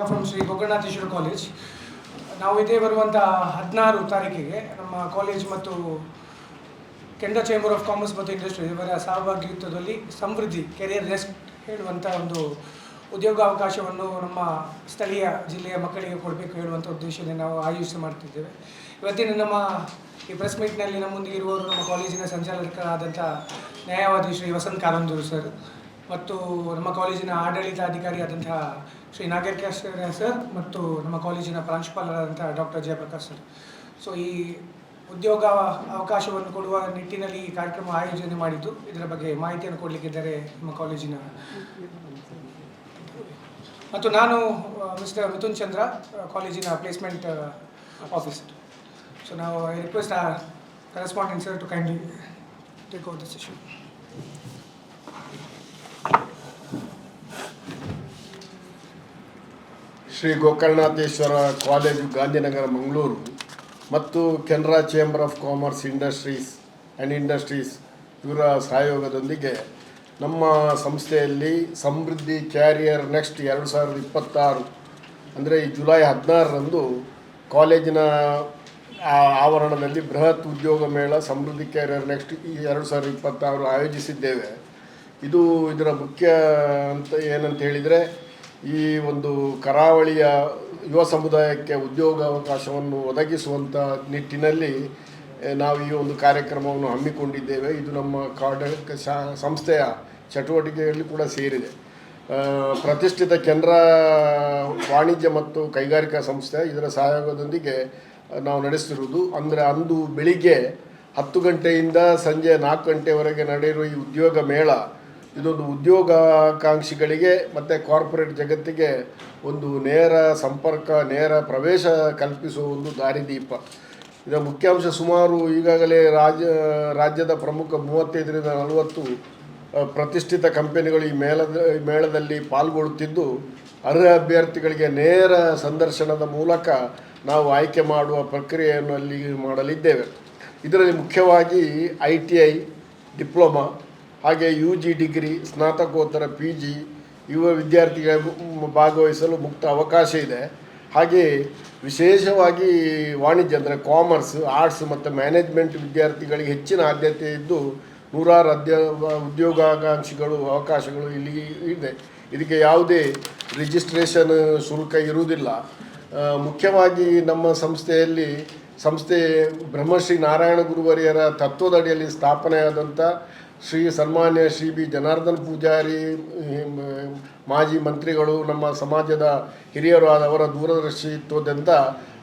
From Shri Gokarnanatheshwara college. ನಾವು ಇದೇ ಬರುವಂಥ 16 ತಾರೀಕಿಗೆ ನಮ್ಮ ಕಾಲೇಜ್ ಮತ್ತು ಕೆನರಾ ಚೇಂಬರ್ ಆಫ್ ಕಾಮರ್ಸ್ ಮತ್ತು ಇಂಡಸ್ಟ್ರಿ ಇವರ ಸಹಭಾಗಿತ್ವದಲ್ಲಿ ಸಮೃದ್ಧಿ ಕೆರಿಯರ್ ನೆಸ್ಟ್ ಹೇಳುವಂಥ ಒಂದು ಉದ್ಯೋಗಾವಕಾಶವನ್ನು ನಮ್ಮ ಸ್ಥಳೀಯ ಜಿಲ್ಲೆಯ ಮಕ್ಕಳಿಗೆ ಕೊಡಬೇಕು ಹೇಳುವಂಥ ಉದ್ದೇಶದಿಂದ ನಾವು ಆಯೋಜನೆ ಮಾಡ್ತಿದ್ದೇವೆ. ಇವತ್ತಿನ ನಮ್ಮ ಈ ಪ್ರೆಸ್ ಮೀಟ್ನಲ್ಲಿ ನಮ್ಮೊಂದಿಗೆ ಇರುವವರು ನಮ್ಮ ಕಾಲೇಜಿನ ಸಂಚಾಲಕರಾದಂಥ ನ್ಯಾಯವಾದಿ ಶ್ರೀ ವಸಂತ್ ಕಾರಂದೂರು ಸರ್ ಮತ್ತು ನಮ್ಮ ಕಾಲೇಜಿನ ಆಡಳಿತಾಧಿಕಾರಿಯಾದಂಥ ಶ್ರೀ ನಾಗೇಶ್ ಸರ್ ಮತ್ತು ನಮ್ಮ ಕಾಲೇಜಿನ ಪ್ರಾಂಶುಪಾಲರಾದಂಥ ಡಾಕ್ಟರ್ ಜಯಪ್ರಕಾಶ್ ಸರ್. ಸೊ ಈ ಉದ್ಯೋಗ ಅವಕಾಶವನ್ನು ಕೊಡುವ ನಿಟ್ಟಿನಲ್ಲಿ ಈ ಕಾರ್ಯಕ್ರಮ ಆಯೋಜನೆ ಮಾಡಿದ್ದು. ಇದರ ಬಗ್ಗೆ ಮಾಹಿತಿಯನ್ನು ಕೊಡಲಿಕ್ಕಿದ್ದಾರೆ ನಮ್ಮ ಕಾಲೇಜಿನ ಮತ್ತು ನಾನು ಮಿಸ್ಟರ್ ಮಿಥುನ್ ಚಂದ್ರ, ಕಾಲೇಜಿನ ಪ್ಲೇಸ್ಮೆಂಟ್ ಆಫೀಸರ್. ಸೊ ನಾವು I request our correspondent sir to kindly take over the session. Shri Gokarnanatheshwara college, Gandhinagar, Mangaluru ಮತ್ತು Canara chamber of commerce industries ಇವರ ಸಹಯೋಗದೊಂದಿಗೆ ನಮ್ಮ ಸಂಸ್ಥೆಯಲ್ಲಿ ಸಮೃದ್ಧಿ ಕ್ಯಾರಿಯರ್ ನೆಕ್ಸ್ಟ್ 2026 ಅಂದರೆ ಈ ಜುಲೈ 16ರಂದು ಕಾಲೇಜಿನ ಆವರಣದಲ್ಲಿ ಬೃಹತ್ ಉದ್ಯೋಗ ಮೇಳ ಸಮೃದ್ಧಿ ಕ್ಯಾರಿಯರ್ ನೆಕ್ಸ್ಟ್ 2026 ಆಯೋಜಿಸಿದ್ದೇವೆ. ಇದರ ಮುಖ್ಯ ಅಂತ ಏನಂತ ಹೇಳಿದರೆ, ಈ ಒಂದು ಕರಾವಳಿಯ ಯುವ ಸಮುದಾಯಕ್ಕೆ ಉದ್ಯೋಗಾವಕಾಶವನ್ನು ಒದಗಿಸುವಂಥ ನಿಟ್ಟಿನಲ್ಲಿ ನಾವು ಈ ಒಂದು ಕಾರ್ಯಕ್ರಮವನ್ನು ಹಮ್ಮಿಕೊಂಡಿದ್ದೇವೆ. ಇದು ನಮ್ಮ ಸಂಸ್ಥೆಯ ಚಟುವಟಿಕೆಯಲ್ಲಿ ಕೂಡ ಸೇರಿದೆ. ಪ್ರತಿಷ್ಠಿತ ಕೆನರಾ ವಾಣಿಜ್ಯ ಮತ್ತು ಕೈಗಾರಿಕಾ ಸಂಸ್ಥೆ ಇದರ ಸಹಯೋಗದೊಂದಿಗೆ ನಾವು ನಡೆಸ್ತಿರುವುದು. ಅಂದರೆ ಅಂದು ಬೆಳಿಗ್ಗೆ 10 ಗಂಟೆಯಿಂದ ಸಂಜೆ 4 ಗಂಟೆವರೆಗೆ ನಡೆಯುವ ಈ ಉದ್ಯೋಗ ಮೇಳ ಇದೊಂದು ಉದ್ಯೋಗಾಕಾಂಕ್ಷಿಗಳಿಗೆ ಮತ್ತು ಕಾರ್ಪೊರೇಟ್ ಜಗತ್ತಿಗೆ ಒಂದು ನೇರ ಸಂಪರ್ಕ, ನೇರ ಪ್ರವೇಶ ಕಲ್ಪಿಸುವ ಒಂದು ದಾರಿದೀಪ. ಇದರ ಮುಖ್ಯಾಂಶ ಸುಮಾರು ಈಗಾಗಲೇ ರಾಜ್ಯದ ಪ್ರಮುಖ 35ರಿಂದ 40 ಪ್ರತಿಷ್ಠಿತ ಕಂಪನಿಗಳು ಈ ಮೇಳದಲ್ಲಿ ಪಾಲ್ಗೊಳ್ಳುತ್ತಿದ್ದು, ಅರ್ಹ ಅಭ್ಯರ್ಥಿಗಳಿಗೆ ನೇರ ಸಂದರ್ಶನದ ಮೂಲಕ ನಾವು ಆಯ್ಕೆ ಮಾಡುವ ಪ್ರಕ್ರಿಯೆಯನ್ನು ಅಲ್ಲಿ ಮಾಡಲಿದ್ದೇವೆ. ಇದರಲ್ಲಿ ಮುಖ್ಯವಾಗಿ ITI, ಡಿಪ್ಲೊಮಾ, ಹಾಗೆ UG ಡಿಗ್ರಿ, ಸ್ನಾತಕೋತ್ತರ PG ಯುವ ವಿದ್ಯಾರ್ಥಿಗಳಿಗೆ ಭಾಗವಹಿಸಲು ಮುಕ್ತ ಅವಕಾಶ ಇದೆ. ಹಾಗೆ ವಿಶೇಷವಾಗಿ ವಾಣಿಜ್ಯ ಅಂದರೆ ಕಾಮರ್ಸ್, ಆರ್ಟ್ಸ್ ಮತ್ತು ಮ್ಯಾನೇಜ್ಮೆಂಟ್ ವಿದ್ಯಾರ್ಥಿಗಳಿಗೆ ಹೆಚ್ಚಿನ ಆದ್ಯತೆ ಇದ್ದು, 100 ಉದ್ಯೋಗಾಕಾಂಕ್ಷಿಗಳು ಅವಕಾಶಗಳು ಇಲ್ಲಿ ಇದೆ. ಇದಕ್ಕೆ ಯಾವುದೇ ರಿಜಿಸ್ಟ್ರೇಷನ್ ಶುಲ್ಕ ಇರುವುದಿಲ್ಲ. ಮುಖ್ಯವಾಗಿ ನಮ್ಮ ಸಂಸ್ಥೆ ಬ್ರಹ್ಮಶ್ರೀ ನಾರಾಯಣ ಗುರುವರಿಯರ ತತ್ವದಡಿಯಲ್ಲಿ ಸ್ಥಾಪನೆಯಾದಂಥ ಸನ್ಮಾನ್ಯ ಶ್ರೀ ಬಿ ಜನಾರ್ದನ್ ಪೂಜಾರಿ ಮಾಜಿ ಮಂತ್ರಿಗಳು, ನಮ್ಮ ಸಮಾಜದ ಹಿರಿಯರು ಆದವರ ದೂರದರ್ಶಿತ್ವದಿಂದ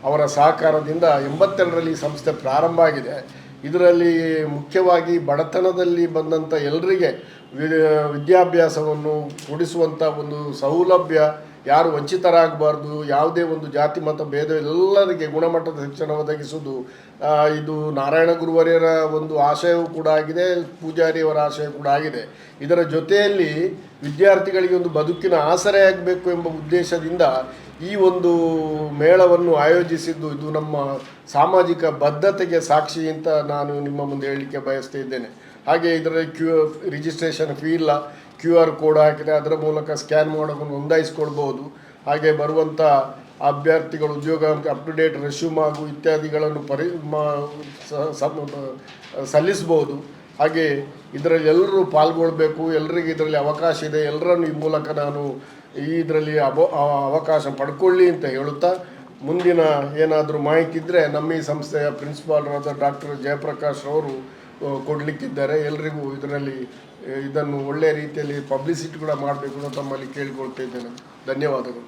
ಅವರ ಸಹಕಾರದಿಂದ 82ರಲ್ಲಿ ಸಂಸ್ಥೆ ಪ್ರಾರಂಭ ಆಗಿದೆ. ಇದರಲ್ಲಿ ಮುಖ್ಯವಾಗಿ ಬಡತನದಲ್ಲಿ ಬಂದಂಥ ಎಲ್ಲರಿಗೆ ವಿದ್ಯಾಭ್ಯಾಸವನ್ನು ಕೊಡಿಸುವಂಥ ಒಂದು ಸೌಲಭ್ಯ, ಯಾರು ವಂಚಿತರಾಗಬಾರ್ದು, ಯಾವುದೇ ಒಂದು ಜಾತಿ ಮತ ಭೇದ ಎಲ್ಲರಿಗೆ ಗುಣಮಟ್ಟದ ಶಿಕ್ಷಣ ಒದಗಿಸುವುದು ಇದು ನಾರಾಯಣ ಗುರುವರಿಯರ ಒಂದು ಆಶಯವೂ ಕೂಡ ಆಗಿದೆ, ಪೂಜಾರಿಯವರ ಆಶಯ ಕೂಡ ಆಗಿದೆ. ಇದರ ಜೊತೆಯಲ್ಲಿ ವಿದ್ಯಾರ್ಥಿಗಳಿಗೆ ಒಂದು ಬದುಕಿನ ಆಸರೆಯಾಗಬೇಕು ಎಂಬ ಉದ್ದೇಶದಿಂದ ಈ ಒಂದು ಮೇಳವನ್ನು ಆಯೋಜಿಸಿದ್ದು ಇದು ನಮ್ಮ ಸಾಮಾಜಿಕ ಬದ್ಧತೆಗೆ ಸಾಕ್ಷಿ ಅಂತ ನಾನು ನಿಮ್ಮ ಮುಂದೆ ಹೇಳಲಿಕ್ಕೆ ಬಯಸ್ತಾ ಇದ್ದೇನೆ. ಹಾಗೆ ಇದರಲ್ಲಿ ರಿಜಿಸ್ಟ್ರೇಷನ್ ಫೀ ಇಲ್ಲ, QR ಕೋಡ್ ಹಾಕಿದರೆ ಅದರ ಮೂಲಕ ಸ್ಕ್ಯಾನ್ ಮಾಡೋದನ್ನು ನೋಂದಾಯಿಸ್ಕೊಳ್ಬೋದು. ಹಾಗೆ ಬರುವಂಥ ಅಭ್ಯರ್ಥಿಗಳು ಉದ್ಯೋಗ ಅಪ್ ಟು ಡೇಟ್ ರೆಸ್ಯೂಮ್ ಹಾಗೂ ಇತ್ಯಾದಿಗಳನ್ನು ಸಲ್ಲಿಸ್ಬೋದು. ಹಾಗೆ ಇದರಲ್ಲಿ ಎಲ್ಲರೂ ಪಾಲ್ಗೊಳ್ಬೇಕು, ಎಲ್ಲರಿಗೆ ಇದರಲ್ಲಿ ಅವಕಾಶ ಇದೆ, ಎಲ್ಲರನ್ನು ಈ ಮೂಲಕ ನಾನು ಇದರಲ್ಲಿ ಅವಕಾಶ ಪಡ್ಕೊಳ್ಳಿ ಅಂತ ಹೇಳುತ್ತಾ, ಮುಂದಿನ ಏನಾದರೂ ಮಾಹಿತಿ ಇದ್ದರೆ ನಮ್ಮ ಈ ಸಂಸ್ಥೆಯ ಪ್ರಿನ್ಸಿಪಾಲರಾದ ಡಾಕ್ಟರ್ ಜಯಪ್ರಕಾಶ್ ಅವರು ಕೊಡಲಿಕ್ಕಿದ್ದಾರೆ. ಎಲ್ಲರಿಗೂ ಇದನ್ನು ಒಳ್ಳೆಯ ರೀತಿಯಲ್ಲಿ ಪಬ್ಲಿಸಿಟಿ ಕೂಡ ಮಾಡಬೇಕು ಅಂತ ತಮ್ಮಲ್ಲಿ ಕೇಳಿಕೊಳ್ತಾ ಇದ್ದೇನೆ. ಧನ್ಯವಾದಗಳು.